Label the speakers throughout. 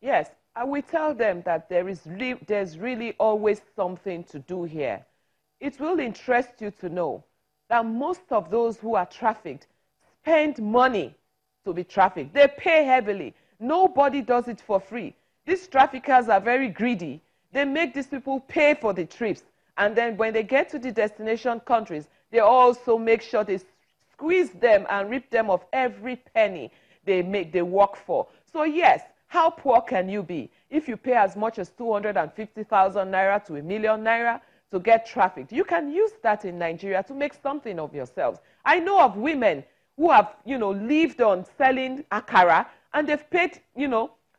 Speaker 1: Yes, I will tell them that there's really always something to do here. It will interest you to know that most of those who are trafficked spend money to be trafficked. They pay heavily. Nobody does it for free. These traffickers are very greedy. They make these people pay for the trips. And then when they get to the destination countries, they also make sure they squeeze them and rip them of every penny they work for. So yes, how poor can you be if you pay as much as 250,000 naira to 1,000,000 naira to get trafficked? You can use that in Nigeria to make something of yourselves. I know of women who have, lived on selling akara, and they've paid,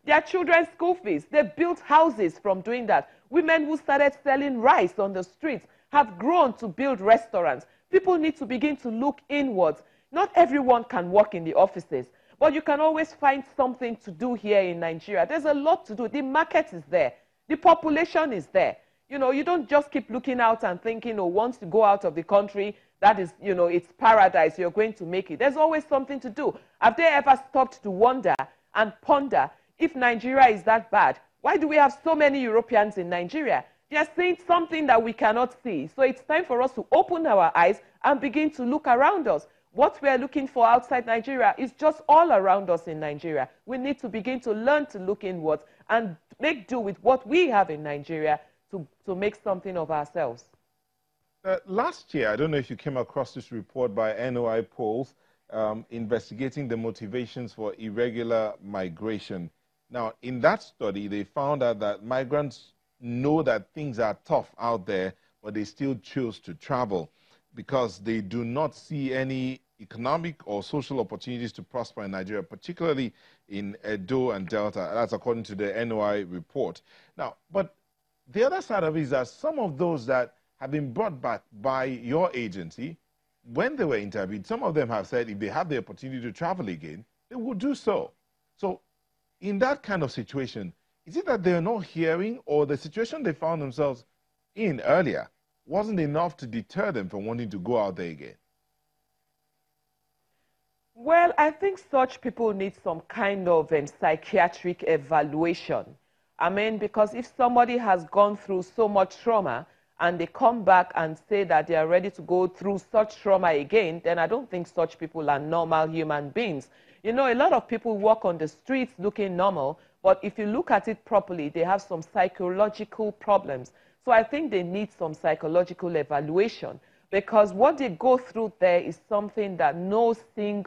Speaker 1: their children's school fees. They built houses from doing that. Women who started selling rice on the streets have grown to build restaurants. People need to begin to look inwards. Not everyone can work in the offices, but you can always find something to do here in Nigeria. There's a lot to do. The market is there. The population is there. You don't just keep looking out and thinking, oh, once you go out of the country, that is, it's paradise, you're going to make it. There's always something to do. Have they ever stopped to wonder and ponder, if Nigeria is that bad, why do we have so many Europeans in Nigeria? They are seeing something that we cannot see. So it's time for us to open our eyes and begin to look around us. What we are looking for outside Nigeria is just all around us in Nigeria. We need to begin to learn to look inwards and make do with what we have in Nigeria to make something of ourselves.
Speaker 2: Last year, I don't know if you came across this report by NOI polls investigating the motivations for irregular migration. Now, in that study, they found out that migrants know that things are tough out there, but they still choose to travel because they do not see any economic or social opportunities to prosper in Nigeria, particularly in Edo and Delta. That's according to the NOI report. Now, but the other side of it is that some of those that have been brought back by your agency, when they were interviewed, some of them have said if they have the opportunity to travel again, they will do so. So in that kind of situation, is it that they're not hearing, or the situation they found themselves in earlier wasn't enough to deter them from wanting to go out there again?
Speaker 1: Well, I think such people need some kind of psychiatric evaluation. I mean, because if somebody has gone through so much trauma and they come back and say that they are ready to go through such trauma again, then I don't think such people are normal human beings. A lot of people walk on the streets looking normal, but if you look at it properly, they have some psychological problems. So I think they need some psychological evaluation, because what they go through there is something that no sane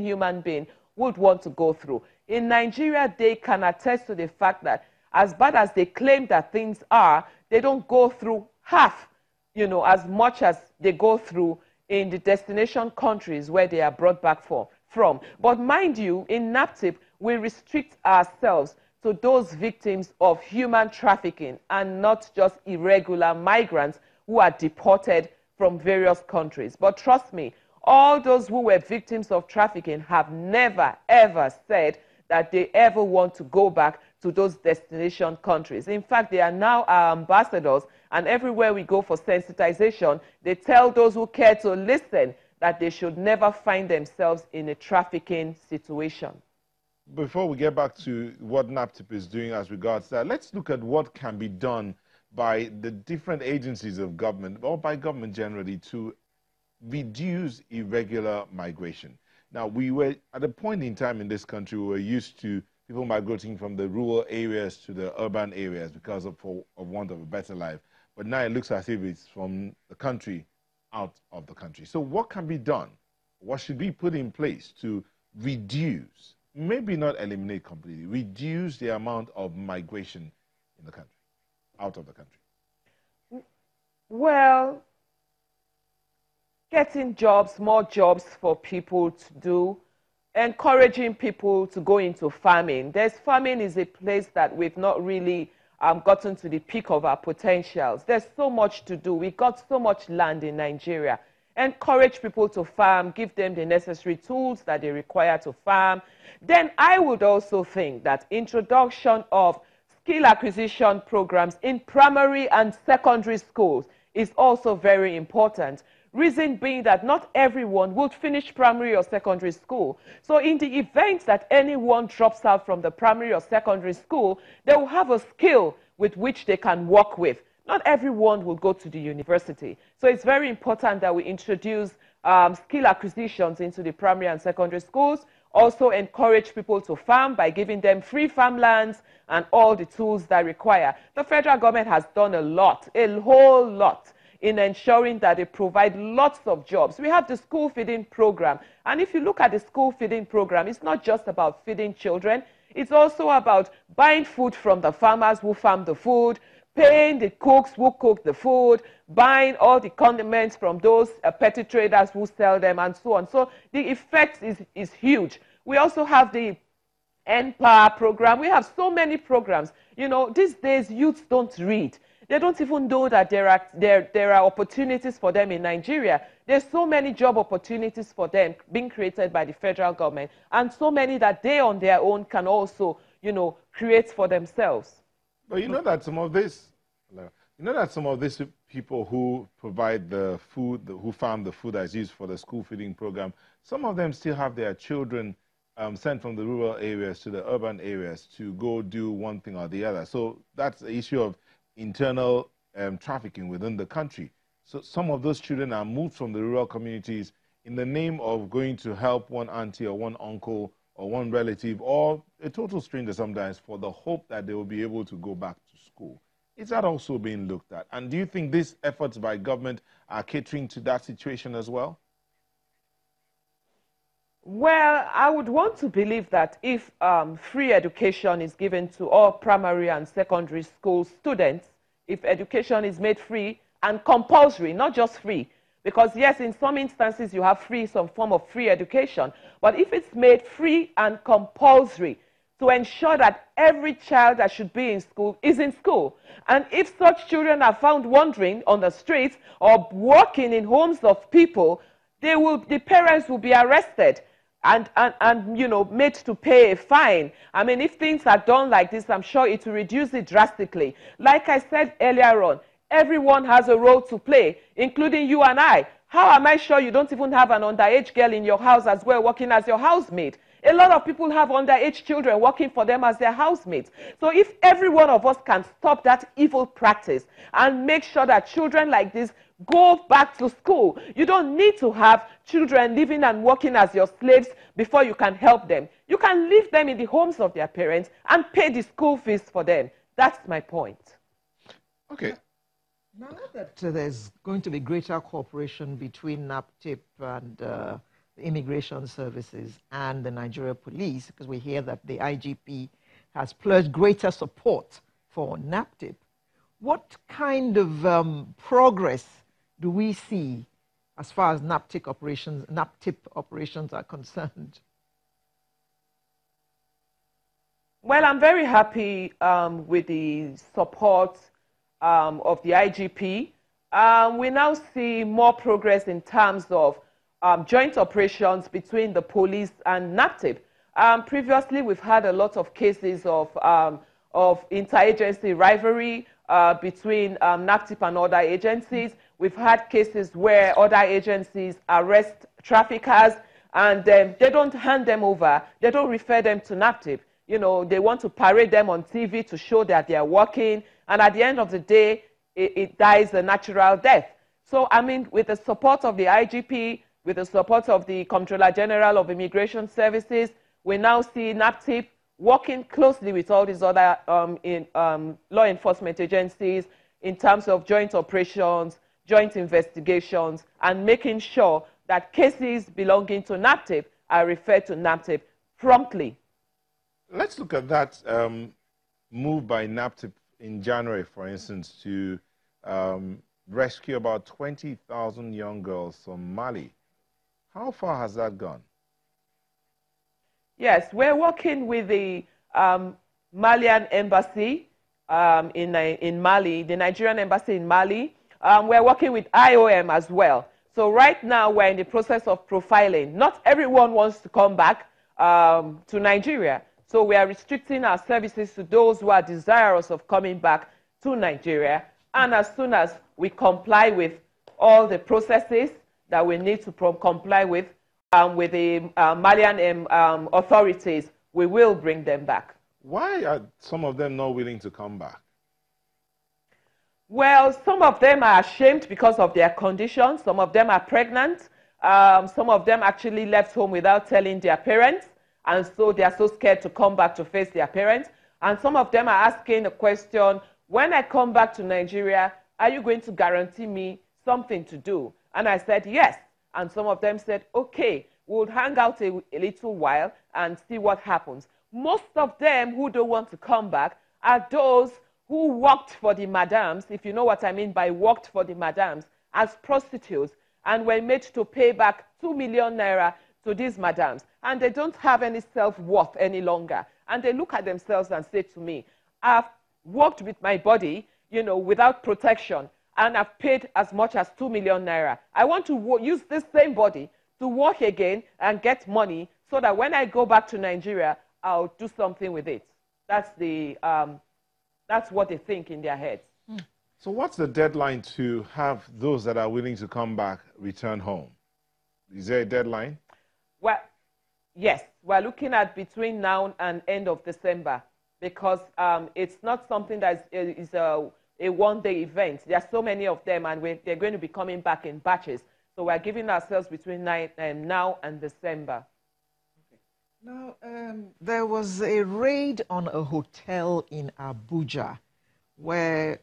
Speaker 1: human being would want to go through. In Nigeria, they can attest to the fact that as bad as they claim that things are, they don't go through half, as much as they go through in the destination countries where they are brought back from. But mind you, in NAPTIP, we restrict ourselves to those victims of human trafficking and not just irregular migrants who are deported from various countries. But trust me, all those who were victims of trafficking have never, ever said that they ever want to go back to those destination countries. In fact, they are now our ambassadors, and everywhere we go for sensitization, they tell those who care to listen that they should never find themselves in a trafficking situation.
Speaker 2: Before we get back to what NAPTIP is doing as regards that, let's look at what can be done by the different agencies of government, or by government generally, to reduce irregular migration. Now, we were at a point in time in this country, we were used to people migrating from the rural areas to the urban areas because of want of a better life. But now it looks as if it's from the country out of the country. So what can be done? What should be put in place to reduce, maybe not eliminate completely, reduce the amount of migration in the country, out of the country?
Speaker 1: Well, getting jobs, more jobs for people to do, encouraging people to go into farming. Farming is a place that we've not really gotten to the peak of our potentials. There's so much to do. We've got so much land in Nigeria. Encourage people to farm, give them the necessary tools that they require to farm. Then I would also think that introduction of skill acquisition programs in primary and secondary schools is also very important. Reason being that not everyone would finish primary or secondary school. So in the event that anyone drops out from the primary or secondary school, they will have a skill with which they can work with. Not everyone will go to the university. So it's very important that we introduce skill acquisitions into the primary and secondary schools. Also encourage people to farm by giving them free farmlands and all the tools that require. The federal government has done a lot, a whole lot, in ensuring that they provide lots of jobs. We have the school feeding program. And if you look at the school feeding program, it's not just about feeding children. It's also about buying food from the farmers who farm the food, paying the cooks who cook the food, buying all the condiments from those petty traders who sell them, and so on. So the effect is huge. We also have the NPower program. We have so many programs. You know, these days youths don't read. They don't even know that there are opportunities for them in Nigeria. There's so many job opportunities for them being created by the federal government, and so many that they on their own can also, you know, create for themselves.
Speaker 2: But you know that some of these people who provide the food, who farm the food that's used for the school feeding program, some of them still have their children sent from the rural areas to the urban areas to go do one thing or the other. So that's the issue of internal trafficking within the country. So some of those children are moved from the rural communities in the name of going to help one auntie or one uncle or one relative or a total stranger sometimes for the hope that they will be able to go back to school. Is that also being looked at? And do you think these efforts by government are catering to that situation as well?
Speaker 1: Well, I would want to believe that if free education is given to all primary and secondary school students, if education is made free and compulsory, not just free, because yes, in some instances you have some form of free education, but if it's made free and compulsory to ensure that every child that should be in school is in school, and if such children are found wandering on the streets or working in homes of people, the parents will be arrested and you know, made to pay a fine. I mean, if things are done like this, I'm sure it will reduce it drastically. Like I said earlier on, everyone has a role to play, including you and I. How am I sure you don't even have an underage girl in your house as well, working as your housemaid? A lot of people have underage children working for them as their housemates. So if every one of us can stop that evil practice and make sure that children like this go back to school, you don't need to have children living and working as your slaves before you can help them. You can leave them in the homes of their parents and pay the school fees for them. That's my point.
Speaker 2: Okay.
Speaker 3: Now that there's going to be greater cooperation between NAPTIP and the Immigration Services and the Nigeria Police, because we hear that the IGP has pledged greater support for NAPTIP, what kind of progress do we see as far as NAPTIP operations are concerned?
Speaker 1: Well, I'm very happy with the support of the IGP. We now see more progress in terms of joint operations between the police and NAPTIP. Previously, we've had a lot of cases of interagency rivalry between NAPTIP and other agencies. We've had cases where other agencies arrest traffickers and they don't hand them over. They don't refer them to NAPTIP. You know, they want to parade them on TV to show that they are working. And at the end of the day, it dies a natural death. So, I mean, with the support of the IGP, with the support of the Comptroller General of Immigration Services, we now see NAPTIP working closely with all these other law enforcement agencies in terms of joint operations, joint investigations, and making sure that cases belonging to NAPTIP are referred to NAPTIP promptly.
Speaker 2: Let's look at that move by NAPTIP in January, for instance, to rescue about 20,000 young girls from Mali. How far has that gone?
Speaker 1: Yes, we're working with the Malian embassy in Mali, the Nigerian embassy in Mali. We're working with IOM as well. So right now we're in the process of profiling. Not everyone wants to come back to Nigeria. So we are restricting our services to those who are desirous of coming back to Nigeria. And as soon as we comply with all the processes, that we need to comply with the Malian authorities, we will bring them back.
Speaker 2: Why are some of them not willing to come back?
Speaker 1: Well, some of them are ashamed because of their condition. Some of them are pregnant. Some of them actually left home without telling their parents, and so they are so scared to come back to face their parents. And some of them are asking the question, when I come back to Nigeria, are you going to guarantee me something to do? And I said, yes. And some of them said, okay, we'll hang out a little while and see what happens. Most of them who don't want to come back are those who worked for the madams, if you know what I mean by worked for the madams, as prostitutes, and were made to pay back 2 million naira to these madams. And they don't have any self-worth any longer. And they look at themselves and say to me, I've worked with my body, you know, without protection, and I've paid as much as 2 million naira. I want to use this same body to work again and get money so that when I go back to Nigeria, I'll do something with it. That's what they think in their heads.
Speaker 2: So what's the deadline to have those that are willing to come back return home? Is there a deadline?
Speaker 1: Well, yes. We're looking at between now and end of December, because it's not something that is a one-day event. There are so many of them, and they're going to be coming back in batches. So we're giving ourselves between now and December.
Speaker 3: Now, there was a raid on a hotel in Abuja where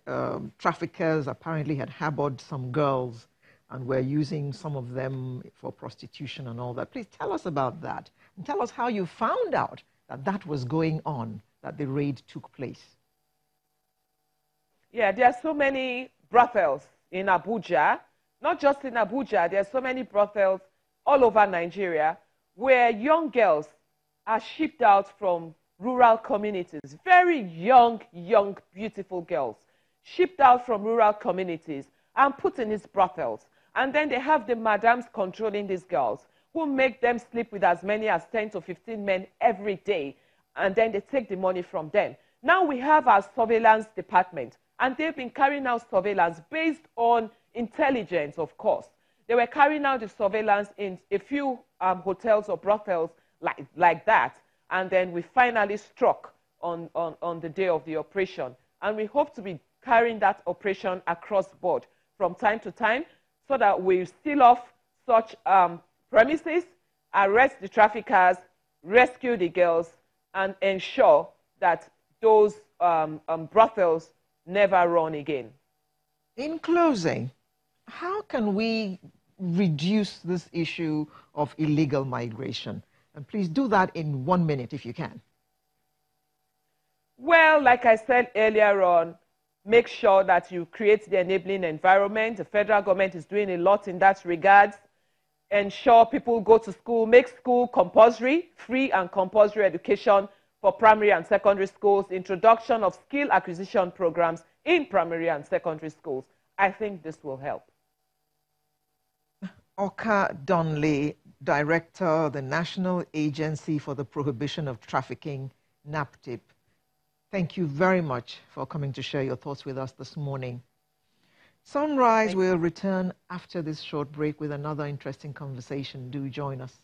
Speaker 3: traffickers apparently had harbored some girls and were using some of them for prostitution and all that. Please tell us about that, and tell us how you found out that that was going on, that the raid took place.
Speaker 1: Yeah, there are so many brothels in Abuja. Not just in Abuja, there are so many brothels all over Nigeria where young girls are shipped out from rural communities. Very young, beautiful girls shipped out from rural communities and put in these brothels. And then they have the madams controlling these girls, who make them sleep with as many as 10 to 15 men every day. And then they take the money from them. Now we have our surveillance department, and they've been carrying out surveillance based on intelligence, of course. They were carrying out the surveillance in a few hotels or brothels like that, and then we finally struck on the day of the operation. And we hope to be carrying that operation across board from time to time, so that we seal off such premises, arrest the traffickers, rescue the girls, and ensure that those brothels never run again.
Speaker 3: In closing, how can we reduce this issue of illegal migration? And please do that in 1 minute if you can.
Speaker 1: Well, like I said earlier on, make sure that you create the enabling environment. The federal government is doing a lot in that regard. Ensure people go to school, make school compulsory, free and compulsory education for primary and secondary schools, introduction of skill acquisition programs in primary and secondary schools. I think this will help.
Speaker 3: Oka Donley, Director of the National Agency for the Prohibition of Trafficking, NAPTIP. Thank you very much for coming to share your thoughts with us this morning. Sunrise will return after this short break with another interesting conversation. Do join us.